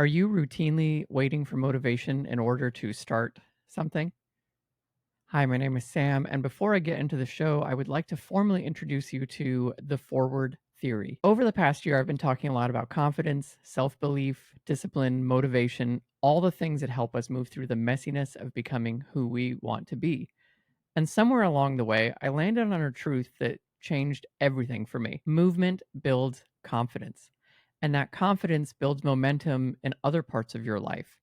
Are you routinely waiting for motivation in order to start something? Hi, my name is Sam, and before I get into the show, I would like to formally introduce you to the forward theory. Over the past year, I've been talking a lot about confidence, self belief, discipline, motivation, all the things that help us move through the messiness of becoming who we want to be. And somewhere along the way, I landed on a truth that changed everything for me. Movement builds confidence, and that confidence builds momentum in other parts of your life.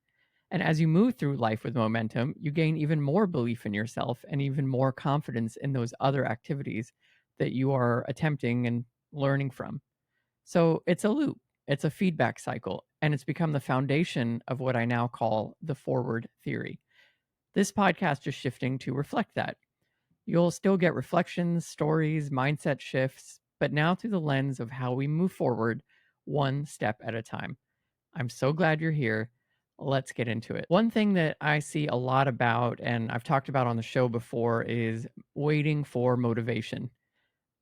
And as you move through life with momentum, you gain even more belief in yourself and even more confidence in those other activities that you are attempting and learning from. So it's a loop, it's a feedback cycle, and it's become the foundation of what I now call the forward theory. This podcast is shifting to reflect that. You'll still get reflections, stories, mindset shifts, but now through the lens of how we move forward one step at a time. I'm so glad you're here. Let's get into it. One thing that I see a lot about, and I've talked about on the show before, is waiting for motivation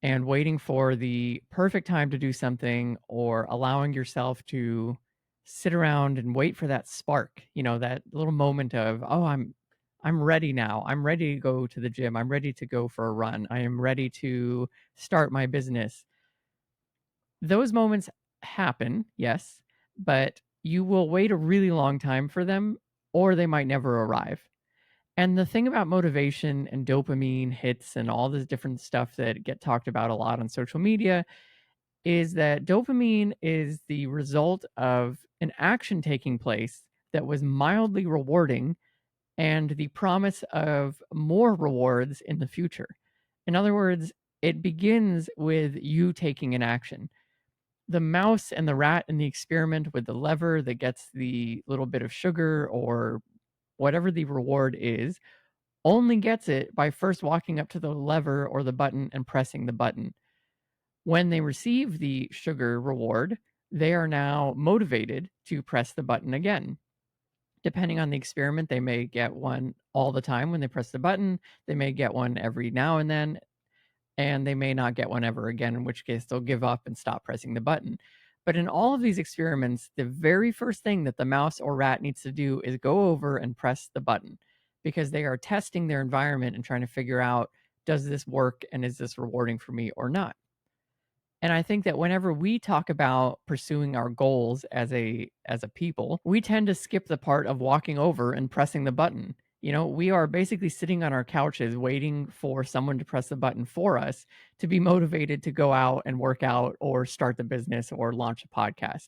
and waiting for the perfect time to do something or allowing yourself to sit around and wait for that spark, that little moment of, oh, I'm ready now. I'm ready to go to the gym. I'm ready to go for a run. I am ready to start my business. Those moments happen, yes, but you will wait a really long time for them or they might never arrive. And the thing about motivation and dopamine hits and all this different stuff that get talked about a lot on social media is that dopamine is the result of an action taking place that was mildly rewarding and the promise of more rewards in the future. In other words, it begins with you taking an action. The mouse and the rat in the experiment with the lever that gets the little bit of sugar or whatever the reward is only gets it by first walking up to the lever or the button and pressing the button. When they receive the sugar reward, they are now motivated to press the button again. Depending on the experiment, they may get one all the time when they press the button. They may get one every now and they may not get one ever again, in which case they'll give up and stop pressing the button. But in all of these experiments, the very first thing that the mouse or rat needs to do is go over and press the button because they are testing their environment and trying to figure out, does this work and is this rewarding for me or not? And I think that whenever we talk about pursuing our goals as a people, we tend to skip the part of walking over and pressing the button. We are basically sitting on our couches waiting for someone to press the button for us to be motivated to go out and work out or start the business or launch a podcast.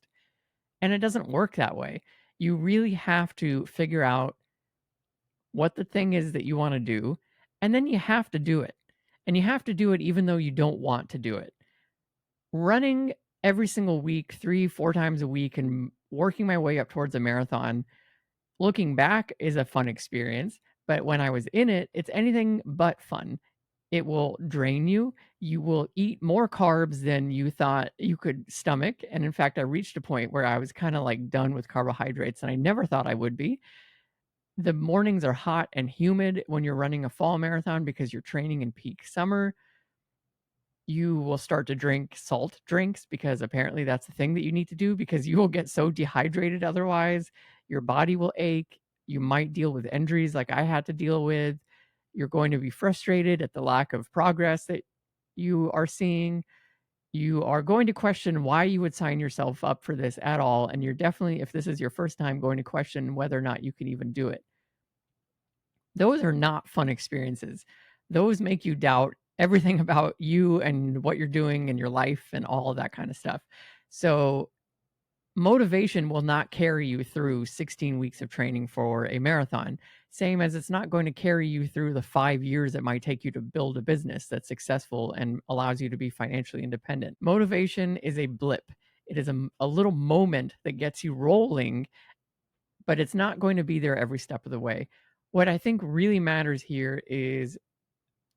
And it doesn't work that way. You really have to figure out what the thing is that you want to do, and then you have to do it. And you have to do it even though you don't want to do it. Running every single week, 3, 4 times a week and working my way up towards a marathon, looking back is a fun experience, but when I was in it, it's anything but fun. It will drain you. You will eat more carbs than you thought you could stomach, and in fact, I reached a point where I was kinda, like, done with carbohydrates, and I never thought I would be. The mornings are hot and humid when you're running a fall marathon because you're training in peak summer. You will start to drink salt drinks because apparently that's the thing that you need to do because you will get so dehydrated otherwise. Your body will ache. You might deal with injuries like I had to deal with. You're going to be frustrated at the lack of progress that you are seeing. You are going to question why you would sign yourself up for this at all. And you're definitely, if this is your first time, going to question whether or not you can even do it. Those are not fun experiences. Those make you doubt everything about you and what you're doing in your life and all of that kind of stuff. So, motivation will not carry you through 16 weeks of training for a marathon, same as it's not going to carry you through the 5 years it might take you to build a business that's successful and allows you to be financially independent. Motivation is a blip. It is a little moment that gets you rolling, but it's not going to be there every step of the way. What I think really matters here is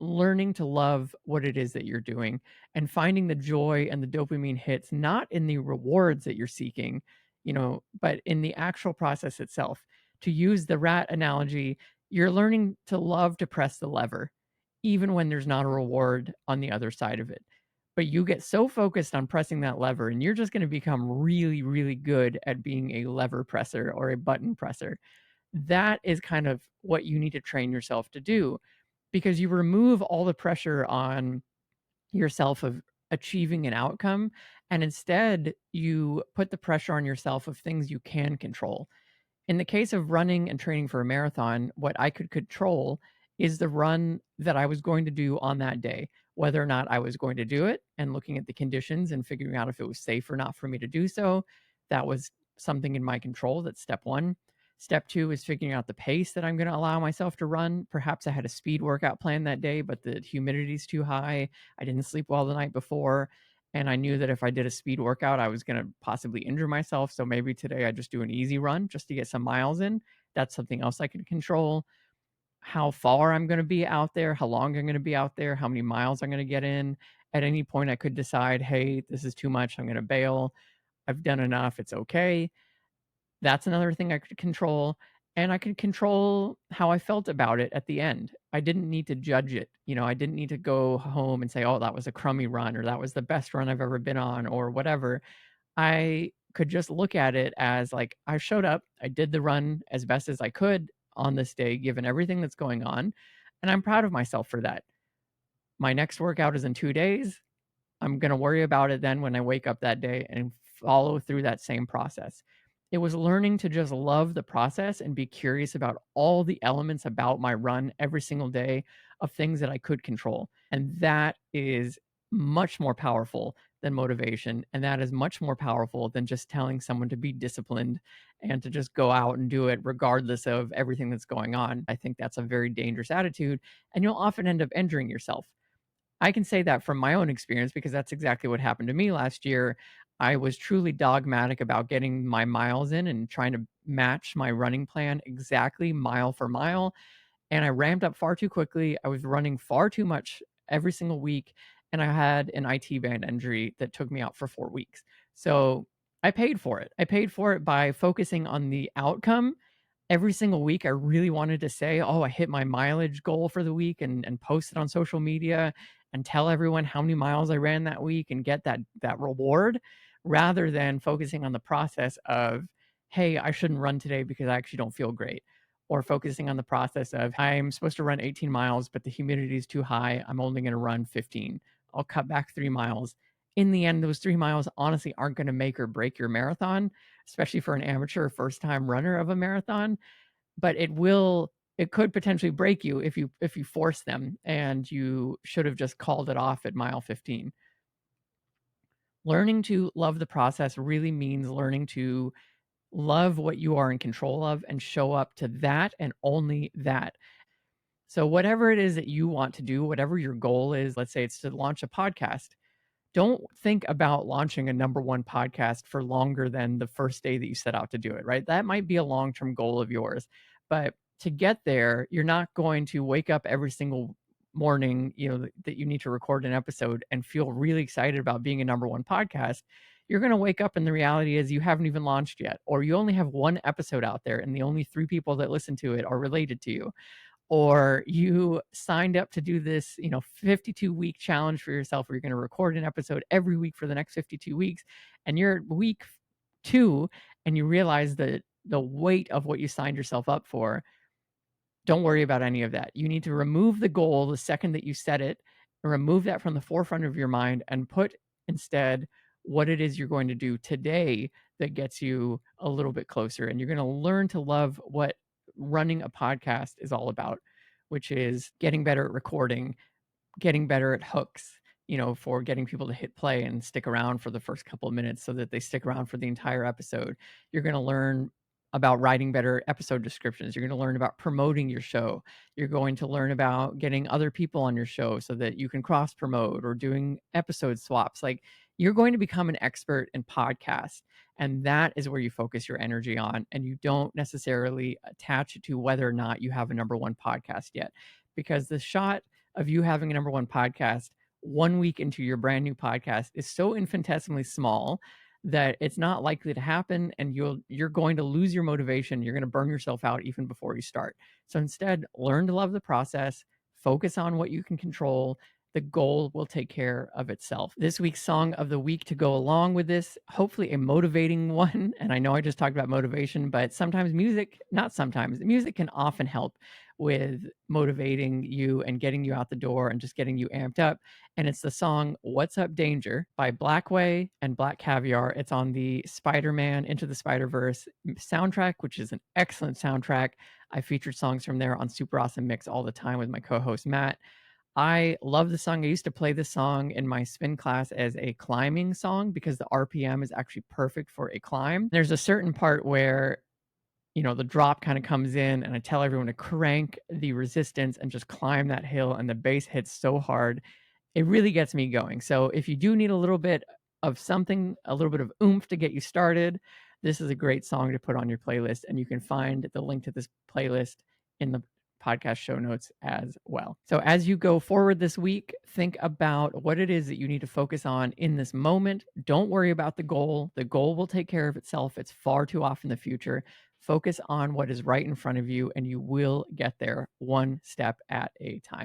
learning to love what it is that you're doing and finding the joy and the dopamine hits not in the rewards that you're seeking, but in the actual process itself. To use the rat analogy, you're learning to love to press the lever even when there's not a reward on the other side of it. but you get so focused on pressing that lever, and you're just going to become really, really good at being a lever presser or a button presser. That is kind of what you need to train yourself to do, because you remove all the pressure on yourself of achieving an outcome, and instead you put the pressure on yourself of things you can control. In the case of running and training for a marathon, what I could control is the run that I was going to do on that day, whether or not I was going to do it, and looking at the conditions and figuring out if it was safe or not for me to do so. That was something in my control. That's step one. Step two is figuring out the pace that I'm going to allow myself to run. Perhaps I had a speed workout plan that day, but the humidity's too high. I didn't sleep well the night before. And I knew that if I did a speed workout, I was going to possibly injure myself. So maybe today I just do an easy run just to get some miles in. That's something else I can control. How far I'm going to be out there, how long I'm going to be out there, how many miles I'm going to get in. At any point, I could decide, hey, this is too much. I'm going to bail. I've done enough. It's okay. That's another thing I could control. And I could control how I felt about it at the end. I didn't need to judge it. I didn't need to go home and say, oh, that was a crummy run, or that was the best run I've ever been on, or whatever. I could just look at it as like, I showed up, I did the run as best as I could on this day, given everything that's going on. And I'm proud of myself for that. My next workout is in 2 days. I'm going to worry about it then when I wake up that day and follow through that same process. It was learning to just love the process and be curious about all the elements about my run every single day of things that I could control. And that is much more powerful than motivation. And that is much more powerful than just telling someone to be disciplined and to just go out and do it regardless of everything that's going on. I think that's a very dangerous attitude, and you'll often end up injuring yourself. I can say that from my own experience because that's exactly what happened to me last year. I was truly dogmatic about getting my miles in and trying to match my running plan exactly mile for mile, and I ramped up far too quickly. I was running far too much every single week, and I had an IT band injury that took me out for 4 weeks. So, I paid for it. I paid for it by focusing on the outcome. Every single week, I really wanted to say, "Oh, I hit my mileage goal for the week," and post it on social media and tell everyone how many miles I ran that week and get that reward, rather than focusing on the process of, "Hey, I shouldn't run today because I actually don't feel great." Or focusing on the process of, I'm supposed to run 18 miles, but the humidity is too high. I'm only going to run 15. I'll cut back 3 miles. In the end, those 3 miles honestly aren't going to make or break your marathon, especially for an amateur first time runner of a marathon. But it could potentially break you if you force them, and you should have just called it off at mile 15. Learning to love the process really means learning to love what you are in control of and show up to that and only that. So, whatever it is that you want to do, whatever your goal is, let's say it's to launch a podcast, don't think about launching a number one podcast for longer than the first day that you set out to do it, right? That might be a long term goal of yours. But to get there, you're not going to wake up every single morning, that you need to record an episode and feel really excited about being a number one podcast. You're going to wake up and the reality is you haven't even launched yet, or you only have one episode out there and the only 3 people that listen to it are related to you, or you signed up to do this 52-week challenge for yourself where you're going to record an episode every week for the next 52 weeks, and you're at week 2 and you realize that the weight of what you signed yourself up for. Don't worry about any of that. You need to remove the goal the second that you set it, and remove that from the forefront of your mind, and put instead what it is you're going to do today that gets you a little bit closer. And you're going to learn to love what running a podcast is all about, which is getting better at recording, getting better at hooks, for getting people to hit play and stick around for the first couple of minutes so that they stick around for the entire episode. You're going to learn about writing better episode descriptions. You're going to learn about promoting your show. You're going to learn about getting other people on your show so that you can cross promote, or doing episode swaps. Like, you're going to become an expert in podcasts. And that is where you focus your energy on. And you don't necessarily attach it to whether or not you have a number one podcast yet, because the shot of you having a number one podcast 1 week into your brand new podcast is so infinitesimally small that it's not likely to happen, and you're going to lose your motivation. You're going to burn yourself out even before you start. So instead, learn to love the process, focus on what you can control, The goal will take care of itself. This week's song of the week to go along with this, hopefully a motivating one. And I know I just talked about motivation, but sometimes music, not sometimes, music can often help with motivating you and getting you out the door and just getting you amped up. And it's the song What's Up Danger by Blackway and Black Caviar. It's on the Spider-Man Into the Spider-Verse soundtrack, which is an excellent soundtrack. I featured songs from there on Super Awesome Mix all the time with my co-host Matt. I love the song. I used to play this song in my spin class as a climbing song because the RPM is actually perfect for a climb. There's a certain part where, the drop kind of comes in and I tell everyone to crank the resistance and just climb that hill, and the bass hits so hard. It really gets me going. So if you do need a little bit of something, a little bit of oomph to get you started, this is a great song to put on your playlist. And you can find the link to this playlist in the podcast show notes as well. So as you go forward this week, think about what it is that you need to focus on in this moment. Don't worry about the goal. The goal will take care of itself. It's far too off in the future. Focus on what is right in front of you, and you will get there one step at a time.